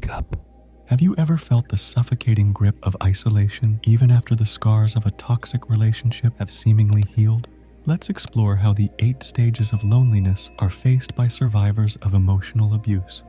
wake up. Have you ever felt the suffocating grip of isolation even after the scars of a toxic relationship have seemingly healed? Let's explore how the 8 stages of loneliness are faced by survivors of emotional abuse.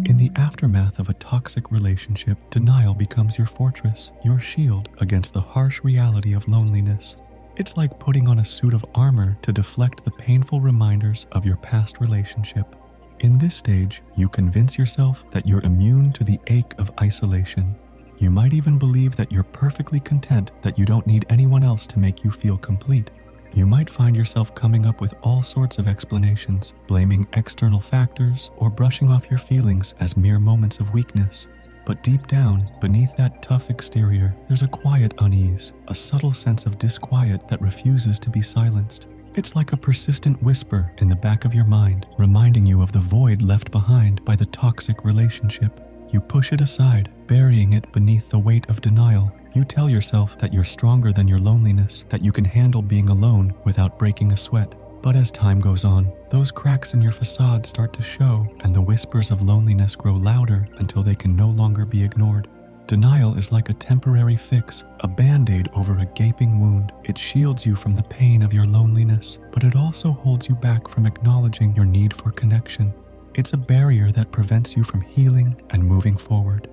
In the aftermath of a toxic relationship, denial becomes your fortress, your shield against the harsh reality of loneliness. It's like putting on a suit of armor to deflect the painful reminders of your past relationship. In this stage, you convince yourself that you're immune to the ache of isolation. You might even believe that you're perfectly content, that you don't need anyone else to make you feel complete. You might find yourself coming up with all sorts of explanations, blaming external factors or brushing off your feelings as mere moments of weakness. But deep down, beneath that tough exterior, there's a quiet unease, a subtle sense of disquiet that refuses to be silenced. It's like a persistent whisper in the back of your mind, reminding you of the void left behind by the toxic relationship. You push it aside, burying it beneath the weight of denial. You tell yourself that you're stronger than your loneliness, that you can handle being alone without breaking a sweat. But as time goes on, those cracks in your facade start to show, and the whispers of loneliness grow louder until they can no longer be ignored. Denial is like a temporary fix, a band-aid over a gaping wound. It shields you from the pain of your loneliness, but it also holds you back from acknowledging your need for connection. It's a barrier that prevents you from healing and moving forward.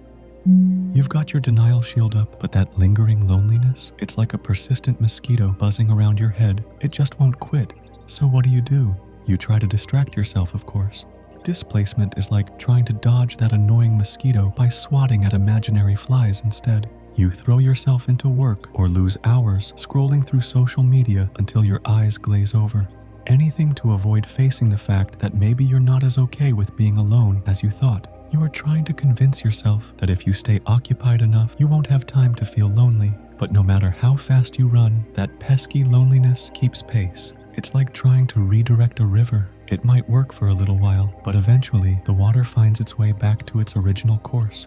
You've got your denial shield up, but that lingering loneliness, it's like a persistent mosquito buzzing around your head. It just won't quit. So what do? You try to distract yourself, of course. Displacement is like trying to dodge that annoying mosquito by swatting at imaginary flies instead. You throw yourself into work or lose hours scrolling through social media until your eyes glaze over. Anything to avoid facing the fact that maybe you're not as okay with being alone as you thought. You are trying to convince yourself that if you stay occupied enough, you won't have time to feel lonely. But no matter how fast you run, that pesky loneliness keeps pace. It's like trying to redirect a river. It might work for a little while, but eventually the water finds its way back to its original course.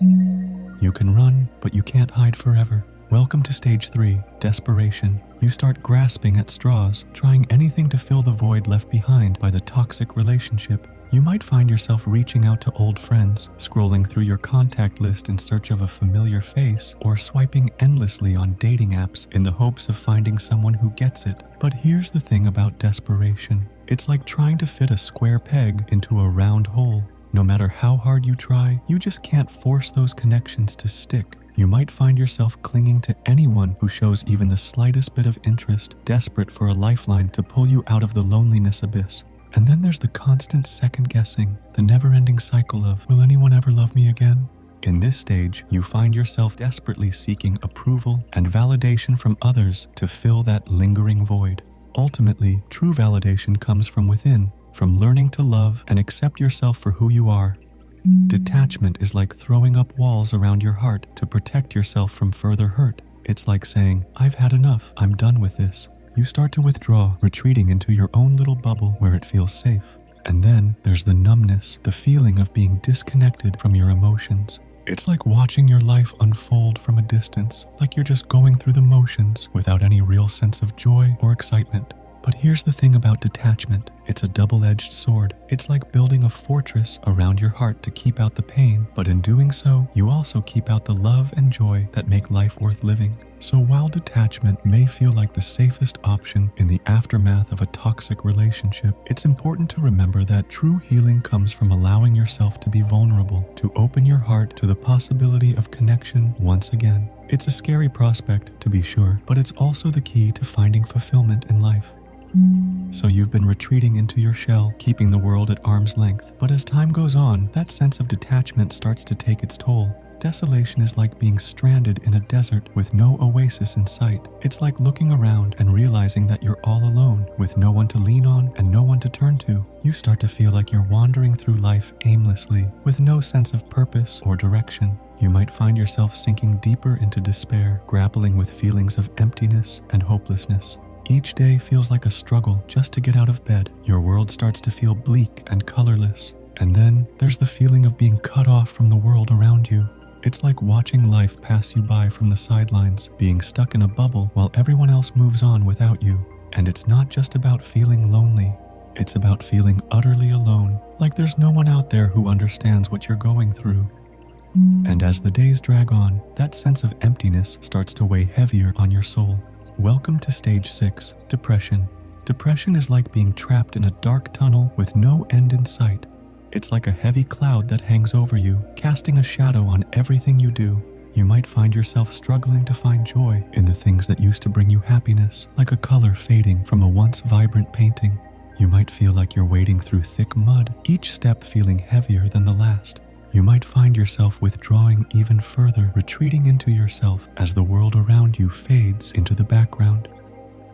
You can run, but you can't hide forever. Welcome to stage 3, desperation. You start grasping at straws, trying anything to fill the void left behind by the toxic relationship. You might find yourself reaching out to old friends, scrolling through your contact list in search of a familiar face, or swiping endlessly on dating apps in the hopes of finding someone who gets it. But here's the thing about desperation. It's like trying to fit a square peg into a round hole. No matter how hard you try, you just can't force those connections to stick. You might find yourself clinging to anyone who shows even the slightest bit of interest, desperate for a lifeline to pull you out of the loneliness abyss. And then there's the constant second-guessing, the never-ending cycle of, will anyone ever love me again? In this stage, you find yourself desperately seeking approval and validation from others to fill that lingering void. Ultimately, true validation comes from within, from learning to love and accept yourself for who you are. Detachment is like throwing up walls around your heart to protect yourself from further hurt. It's like saying, I've had enough, I'm done with this. You start to withdraw, retreating into your own little bubble where it feels safe. And then there's the numbness, the feeling of being disconnected from your emotions. It's like watching your life unfold from a distance, like you're just going through the motions without any real sense of joy or excitement. But here's the thing about detachment. It's a double-edged sword. It's like building a fortress around your heart to keep out the pain, but in doing so, you also keep out the love and joy that make life worth living. So while detachment may feel like the safest option in the aftermath of a toxic relationship, it's important to remember that true healing comes from allowing yourself to be vulnerable, to open your heart to the possibility of connection once again. It's a scary prospect, to be sure, but it's also the key to finding fulfillment in life. So you've been retreating into your shell, keeping the world at arm's length. But as time goes on, that sense of detachment starts to take its toll. Desolation is like being stranded in a desert with no oasis in sight. It's like looking around and realizing that you're all alone, with no one to lean on and no one to turn to. You start to feel like you're wandering through life aimlessly, with no sense of purpose or direction. You might find yourself sinking deeper into despair, grappling with feelings of emptiness and hopelessness. Each day feels like a struggle just to get out of bed. Your world starts to feel bleak and colorless. And then there's the feeling of being cut off from the world around you. It's like watching life pass you by from the sidelines, being stuck in a bubble while everyone else moves on without you. And it's not just about feeling lonely. It's about feeling utterly alone, like there's no one out there who understands what you're going through. And as the days drag on, that sense of emptiness starts to weigh heavier on your soul. Welcome to stage 6, depression. Depression is like being trapped in a dark tunnel with no end in sight. It's like a heavy cloud that hangs over you, casting a shadow on everything you do. You might find yourself struggling to find joy in the things that used to bring you happiness, like a color fading from a once vibrant painting. You might feel like you're wading through thick mud, each step feeling heavier than the last. You might find yourself withdrawing even further, retreating into yourself as the world around you fades into the background.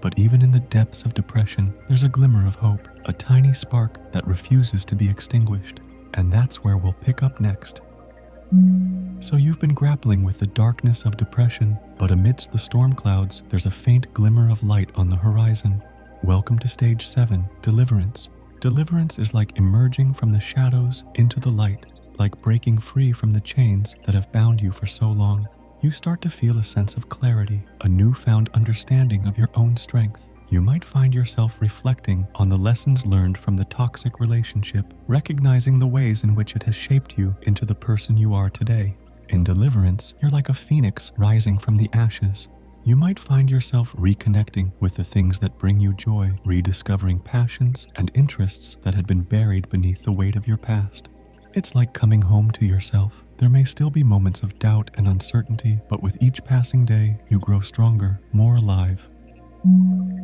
But even in the depths of depression, there's a glimmer of hope, a tiny spark that refuses to be extinguished. And that's where we'll pick up next. So you've been grappling with the darkness of depression, but amidst the storm clouds, there's a faint glimmer of light on the horizon. Welcome to stage 7, Deliverance. Deliverance is like emerging from the shadows into the light, like breaking free from the chains that have bound you for so long. You start to feel a sense of clarity, a newfound understanding of your own strength. You might find yourself reflecting on the lessons learned from the toxic relationship, recognizing the ways in which it has shaped you into the person you are today. In Deliverance, you're like a phoenix rising from the ashes. You might find yourself reconnecting with the things that bring you joy, rediscovering passions and interests that had been buried beneath the weight of your past. It's like coming home to yourself. There may still be moments of doubt and uncertainty, but with each passing day, you grow stronger, more alive.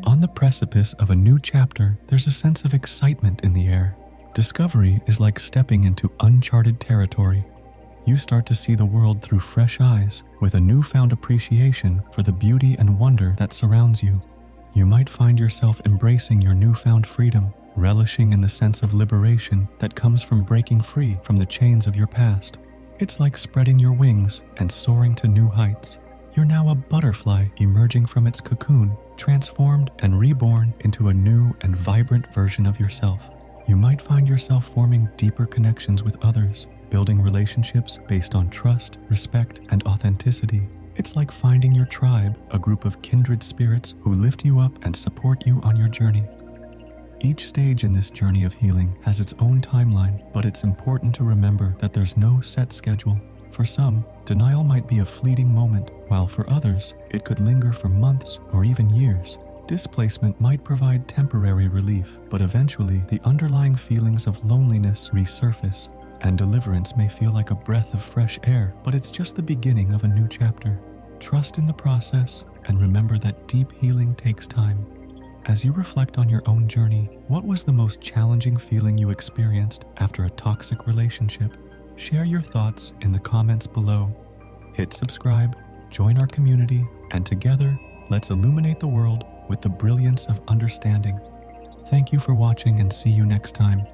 On the precipice of a new chapter, there's a sense of excitement in the air. Discovery is like stepping into uncharted territory. You start to see the world through fresh eyes, with a newfound appreciation for the beauty and wonder that surrounds you. You might find yourself embracing your newfound freedom, relishing in the sense of liberation that comes from breaking free from the chains of your past. It's like spreading your wings and soaring to new heights. You're now a butterfly emerging from its cocoon, transformed and reborn into a new and vibrant version of yourself. You might find yourself forming deeper connections with others, building relationships based on trust, respect, and authenticity. It's like finding your tribe, a group of kindred spirits who lift you up and support you on your journey. Each stage in this journey of healing has its own timeline, but it's important to remember that there's no set schedule. For some, denial might be a fleeting moment, while for others, it could linger for months or even years. Displacement might provide temporary relief, but eventually the underlying feelings of loneliness resurface, and deliverance may feel like a breath of fresh air, but it's just the beginning of a new chapter. Trust in the process, and remember that deep healing takes time. As you reflect on your own journey, what was the most challenging feeling you experienced after a toxic relationship? Share your thoughts in the comments below. Hit subscribe, join our community, and together, let's illuminate the world with the brilliance of understanding. Thank you for watching and see you next time.